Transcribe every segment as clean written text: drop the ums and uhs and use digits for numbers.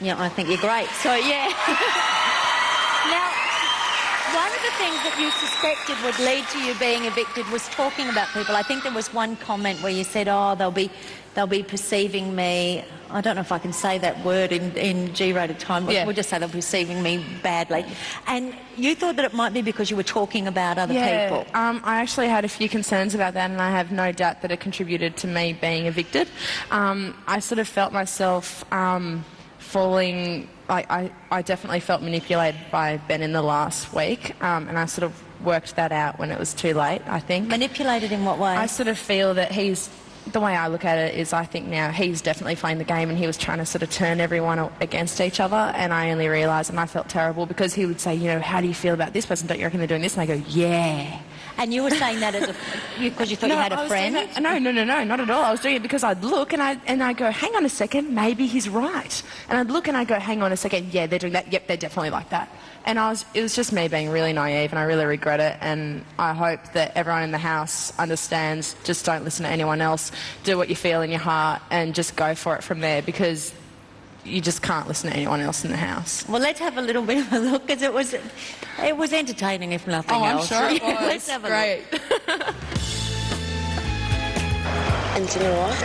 Yeah, I think you're great. So, yeah. Now, one of the things that you suspected would lead to you being evicted was talking about people. I think there was one comment where you said, oh, they'll be perceiving me. I don't know if I can say that word in G-rated time. We'll just say they're perceiving me badly. And you thought that it might be because you were talking about other people. I actually had a few concerns about that, and I have no doubt that it contributed to me being evicted. I sort of felt myself falling... I definitely felt manipulated by Ben in the last week, and I sort of worked that out when it was too late, I think. Manipulated in what way? I sort of feel that the way I look at it is I think now he's definitely playing the game, and he was trying to sort of turn everyone against each other, and I only realised, and I felt terrible, because he would say, you know, how do you feel about this person? Don't you reckon they're doing this? And I go, yeah. And you were saying that because you thought you had a friend? No, not at all. I was doing it because I'd look and I go, hang on a second, maybe he's right. And I'd look and I go, hang on a second, yeah, they're doing that. Yep, they're definitely like that. And it was just me being really naive, and I really regret it. And I hope that everyone in the house understands, just don't listen to anyone else. Do what you feel in your heart and just go for it from there, because you just can't listen to anyone else in the house. Well, let's have a little bit of a look, because it was entertaining, if nothing else. Oh, I'm sure it was. Let's have a great. look. And do you know what?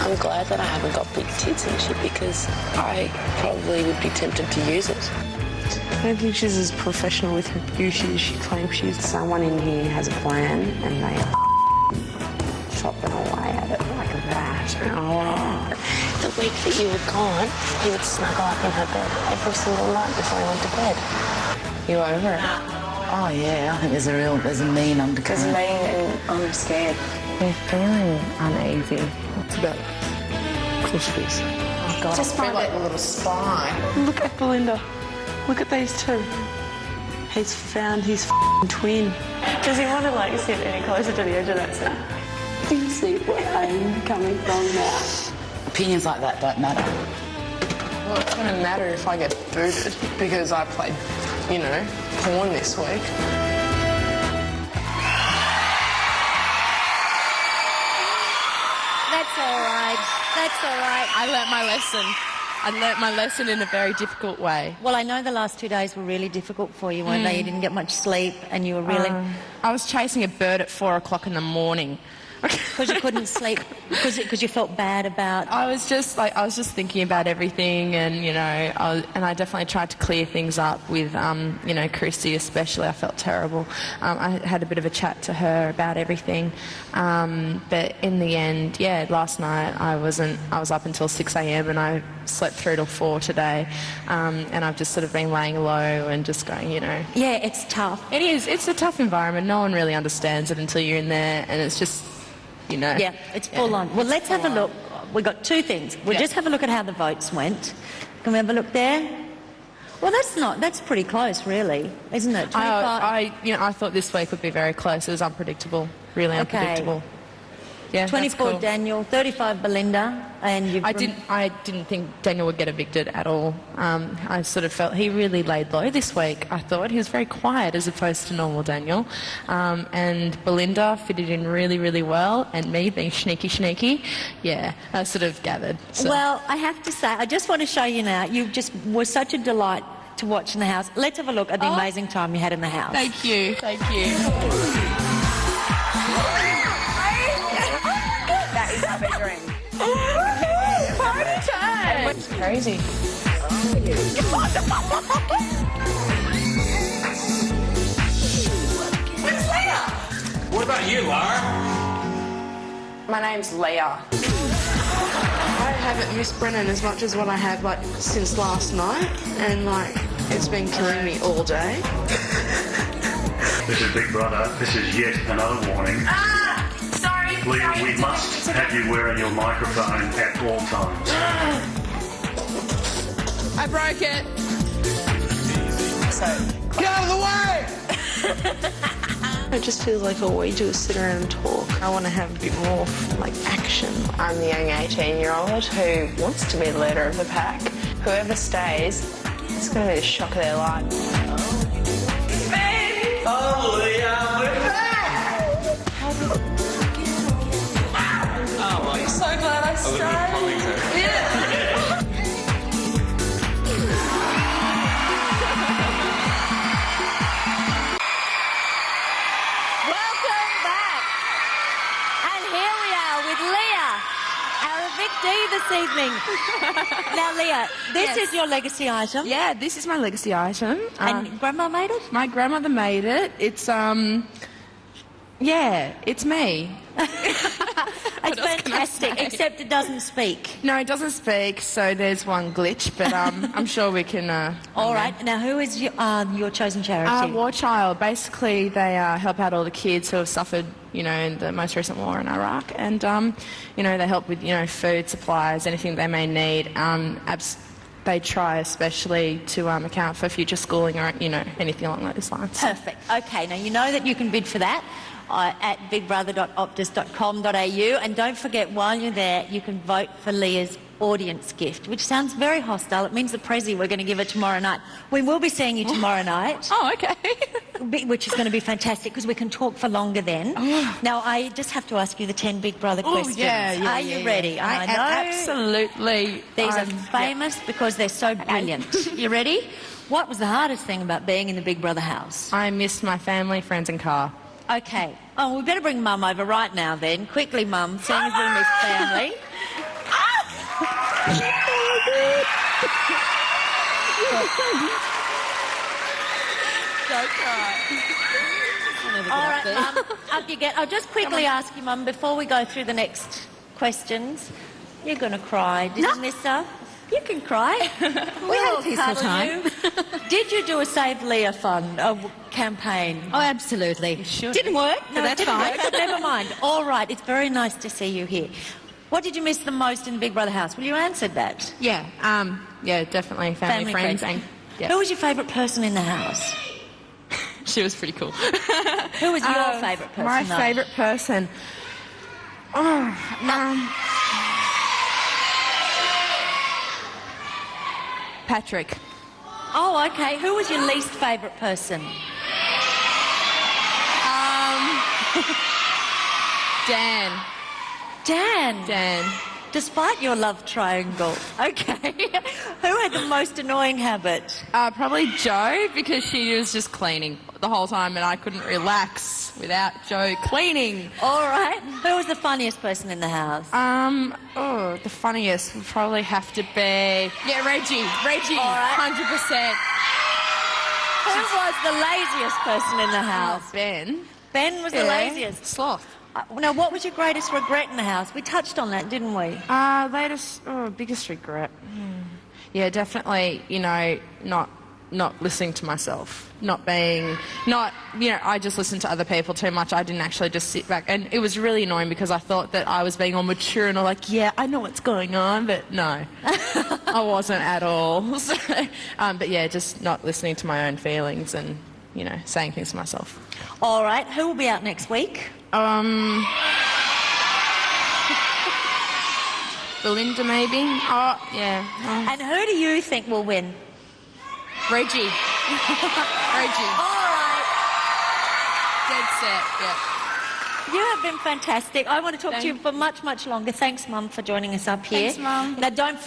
I'm glad that I haven't got big tits and shit, because I probably would be tempted to use it. I don't think she's as professional with her beauty as she claims she is. Someone in here has a plan, and they are chopping away at it like that. Oh. The week that you were gone, he would snuggle up in her bed every single night before he went to bed. You over it? Oh yeah, I think there's a mean undercurrent. There's mean, and I'm scared. We're feeling uneasy. What's about it? Of course it is. Oh God, Just I feel like a little spy. Look at Belinda. Look at these two. He's found his twin. Does he want to like sit any closer to the edge of that cell? Do you see where I'm coming from now? Opinions like that don't matter. Well, it's going to matter if I get booted because I played, you know, porn this week. That's all right. That's all right. I learnt my lesson. I learnt my lesson in a very difficult way. Well, I know the last 2 days were really difficult for you, weren't they? You didn't get much sleep, and you were really... I was chasing a bird at 4 o'clock in the morning. Because you couldn't sleep, because you felt bad about... I was just thinking about everything, and you know, I definitely tried to clear things up with you know, Christy especially. I felt terrible. I had a bit of a chat to her about everything, but in the end, yeah, last night I was up until 6 a.m. and I slept through till 4 today, and I've just sort of been laying low and just going, you know. Yeah, it's tough. It is. It's a tough environment. No one really understands it until you're in there, and it's just. You know. Yeah, it's full on. Well, let's have a look. We've got two things. We'll just have a look at how the votes went. Can we have a look there? Well, that's pretty close, really, isn't it? 25. I thought this week would be very close. It was unpredictable, really unpredictable. Yeah, 24 cool. Daniel, 35 Belinda, and you've... I didn't think Daniel would get evicted at all. I sort of felt he really laid low this week. I thought he was very quiet as opposed to normal Daniel, and Belinda fitted in really, really well. And me being sneaky, yeah, I sort of gathered. So. Well, I have to say, I just want to show you now. You just were such a delight to watch in the house. Let's have a look at the amazing time you had in the house. Thank you. That is my bedroom. Party time! It's crazy. Where's Leah? What about you, Lara? My name's Leah. I haven't missed Brennan as much as what I have since last night, and it's been killing me all day. This is Big Brother. This is yet another warning. Sorry. Leah, we must have you wearing your microphone at all times. I broke it. So, Get out of the way! it just feels like all we do is sit around and talk. I want to have a bit more action. I'm the young 18-year-old who wants to be the leader of the pack. Whoever stays, it's going to be the shock of their life. Oh, Leah, we're back! I'm so glad I stayed. evening. Now, Leah, this is your legacy item. Yeah, this is my legacy item. And Grandma made it? My grandmother made it. It's, yeah, it's me. It's fantastic, except it doesn't speak. No, it doesn't speak, so there's one glitch, but I'm sure we can... All right. Now, who is your chosen charity? War Child. Basically, they help out all the kids who have suffered, in the most recent war in Iraq. And, they help with, food supplies, anything they may need. They try especially to account for future schooling or, anything along those lines. Perfect. Okay, now you know that you can bid for that at bigbrother.optus.com.au, and don't forget, while you're there, you can vote for Leah's audience gift, which sounds very hostile. It means the Prezi, we're going to give it tomorrow night. We will be seeing you tomorrow night. Oh, okay. Which is going to be fantastic because we can talk for longer then. Oh. Now, I just have to ask you the 10 Big Brother questions. Yeah, Are you ready? I know. Absolutely. These are famous because they're so brilliant. You ready? What was the hardest thing about being in the Big Brother house? I missed my family, friends and car. Okay. Oh, we better bring Mum over right now then. Quickly, Mum, seeing as we miss family. Don't cry. All right, Mum, up you get. I'll just quickly ask you, Mum, before we go through the next questions. You're going to cry. Did you miss her? You can cry. We had a peaceful time. Did you do a Save Leah fund campaign? Oh, absolutely. Didn't work, but that's fine. But never mind. All right, it's very nice to see you here. What did you miss the most in the Big Brother house? Well, you answered that. Yeah, definitely family friends. And, yeah. Who was your favourite person in the house? She was pretty cool. Who was your favourite person? My favourite person? Patrick. Oh, okay. Who was your least favourite person? Dan. Dan? Despite your love triangle. Okay. Who had the most annoying habit? Probably Jo, because she was just cleaning the whole time and I couldn't relax without Jo cleaning. All right. Who was the funniest person in the house? The funniest would probably have to be... Yeah, Reggie. All right. 100%. Who was the laziest person in the house? Ben. Ben was the laziest. Sloth. Now, what was your greatest regret in the house? We touched on that, didn't we? Biggest regret. Yeah, definitely, not listening to myself. I just listened to other people too much. I didn't actually just sit back. And it was really annoying because I thought that I was being all mature and all like, yeah, I know what's going on, but no. I wasn't at all. So, but yeah, just not listening to my own feelings and, saying things to myself. All right. Who will be out next week? Belinda, maybe? Oh, yeah. And who do you think will win? Reggie. All right. Dead set, yeah. You have been fantastic. I want to talk to you for much, much longer. Thanks, Mum, for joining us up here. Thanks, Mum. Now, don't